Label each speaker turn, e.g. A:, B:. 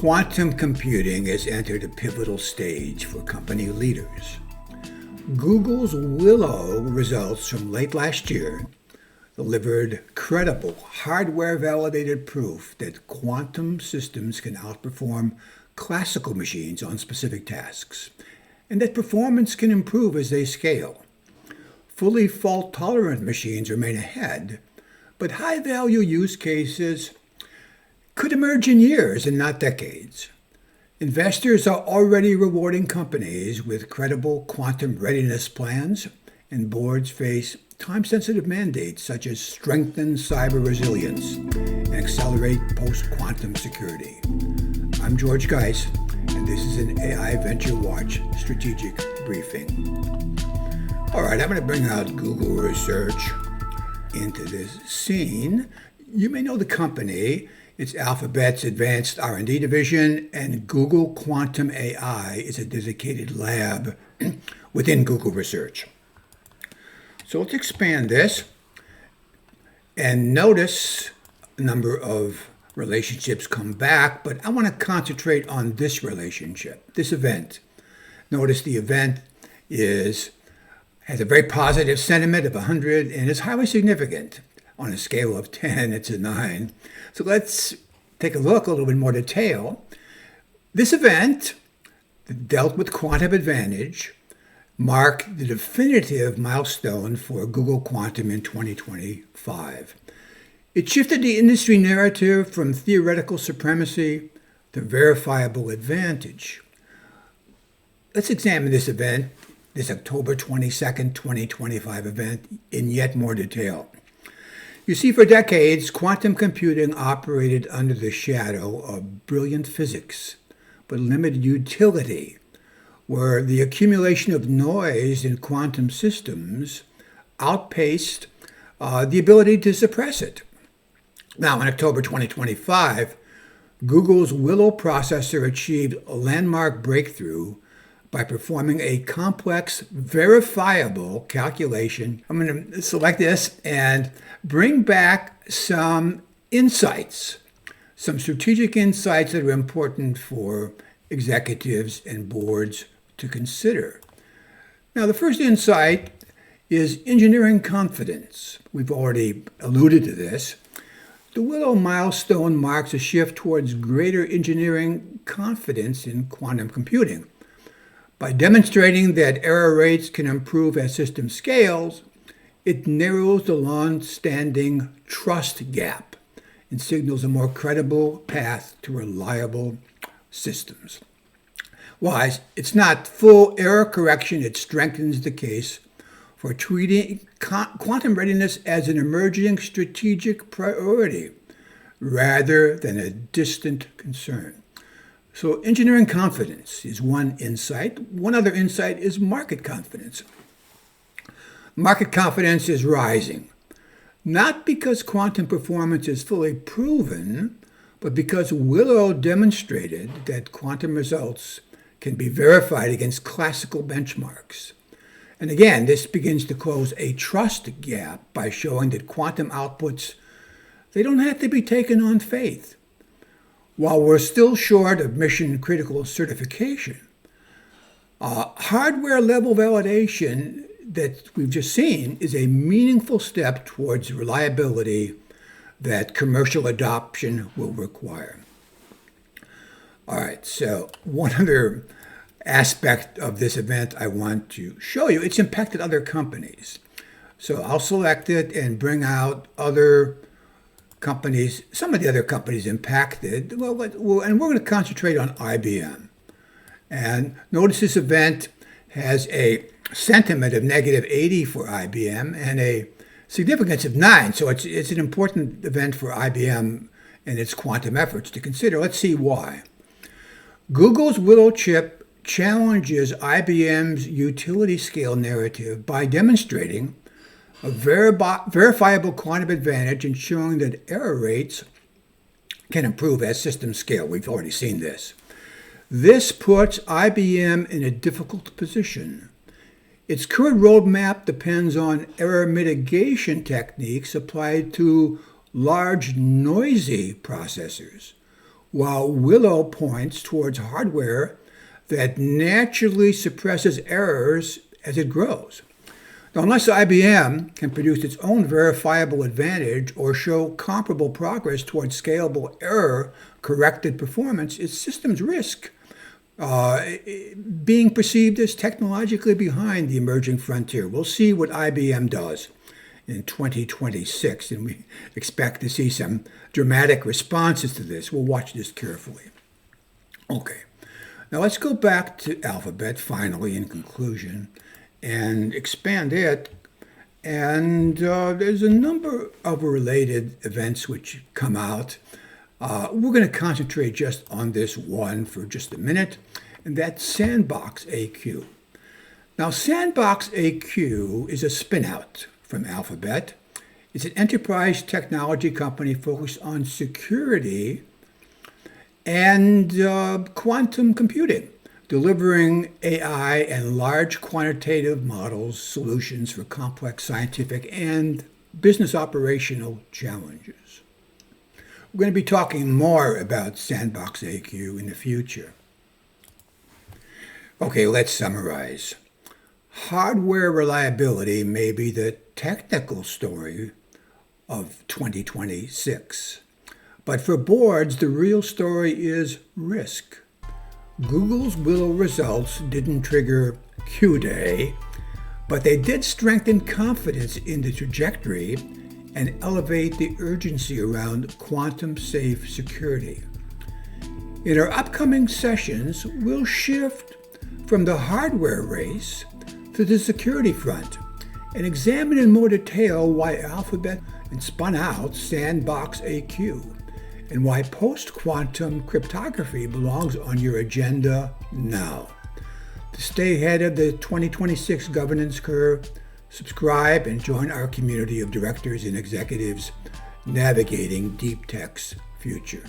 A: Quantum computing has entered a pivotal stage for company leaders. Google's Willow results from late last year delivered credible, hardware-validated proof that quantum systems can outperform classical machines on specific tasks, and that performance can improve as they scale. Fully fault-tolerant machines remain ahead, but high-value use cases could emerge in years and not decades. Investors are already rewarding companies with credible quantum readiness plans, and boards face time-sensitive mandates such as strengthen cyber resilience and accelerate post-quantum security. I'm George Geis, and this is an AI Venture Watch strategic briefing. All right, I'm going to bring out Google research into this scene. You may know the company. It's Alphabet's Advanced R&D division, and Google Quantum AI is a dedicated lab within Google Research. So let's expand this and notice a number of relationships come back, but I want to concentrate on this relationship, this event. Notice the event has a very positive sentiment of 100 and is highly significant. On a scale of 10, it's a 9. So let's take a look, a little bit more detail. This event that dealt with quantum advantage marked the definitive milestone for Google Quantum in 2025. It shifted the industry narrative from theoretical supremacy to verifiable advantage. Let's examine this event, this October 22nd, 2025 event, in yet more detail. You see, for decades, quantum computing operated under the shadow of brilliant physics, but limited utility, where the accumulation of noise in quantum systems outpaced the ability to suppress it. Now, in October 2025, Google's Willow processor achieved a landmark breakthrough by performing a complex, verifiable calculation. I'm going to select this and bring back some insights, some strategic insights that are important for executives and boards to consider. Now, the first insight is engineering confidence. We've already alluded to this. The Willow milestone marks a shift towards greater engineering confidence in quantum computing. By demonstrating that error rates can improve as system scales, it narrows the long-standing trust gap and signals a more credible path to reliable systems. While it's not full error correction, it strengthens the case for treating quantum readiness as an emerging strategic priority rather than a distant concern. So engineering confidence is one insight. One other insight is market confidence. Market confidence is rising, not because quantum performance is fully proven, but because Willow demonstrated that quantum results can be verified against classical benchmarks. And again, this begins to close a trust gap by showing that quantum outputs, they don't have to be taken on faith. While we're still short of mission-critical certification, hardware-level validation that we've just seen is a meaningful step towards reliability that commercial adoption will require. All right, so one other aspect of this event I want to show you, it's impacted other companies. So I'll select it and bring out other companies, some of the other companies impacted, and we're going to concentrate on IBM. And notice this event has a sentiment of negative 80 for IBM and a significance of 9. So it's an important event for IBM and its quantum efforts to consider. Let's see why. Google's Willow chip challenges IBM's utility scale narrative by demonstrating a verifiable quantum advantage and showing that error rates can improve as systems scale. We've already seen this. This puts IBM in a difficult position. Its current roadmap depends on error mitigation techniques applied to large, noisy processors, while Willow points towards hardware that naturally suppresses errors as it grows. Now, unless IBM can produce its own verifiable advantage or show comparable progress towards scalable error-corrected performance, its systems risk being perceived as technologically behind the emerging frontier. We'll see what IBM does in 2026, and we expect to see some dramatic responses to this. We'll watch this carefully. Okay, now let's go back to Alphabet, finally, in conclusion, and expand it. And there's a number of related events which come out. We're going to concentrate just on this one for just a minute, and that's Sandbox AQ. Now, Sandbox AQ is a spin-out from Alphabet. It's an enterprise technology company focused on security and quantum computing, delivering AI and large quantitative models solutions for complex scientific and business operational challenges. We're going to be talking more about Sandbox AQ in the future. Okay, let's summarize. Hardware reliability may be the technical story of 2026. But for boards, the real story is risk. Google's Willow results didn't trigger Q-Day, but they did strengthen confidence in the trajectory and elevate the urgency around quantum-safe security. In our upcoming sessions, we'll shift from the hardware race to the security front and examine in more detail why Alphabet and spun out Sandbox AQ and why post-quantum cryptography belongs on your agenda now. To stay ahead of the 2026 governance curve, subscribe and join our community of directors and executives navigating deep tech's future.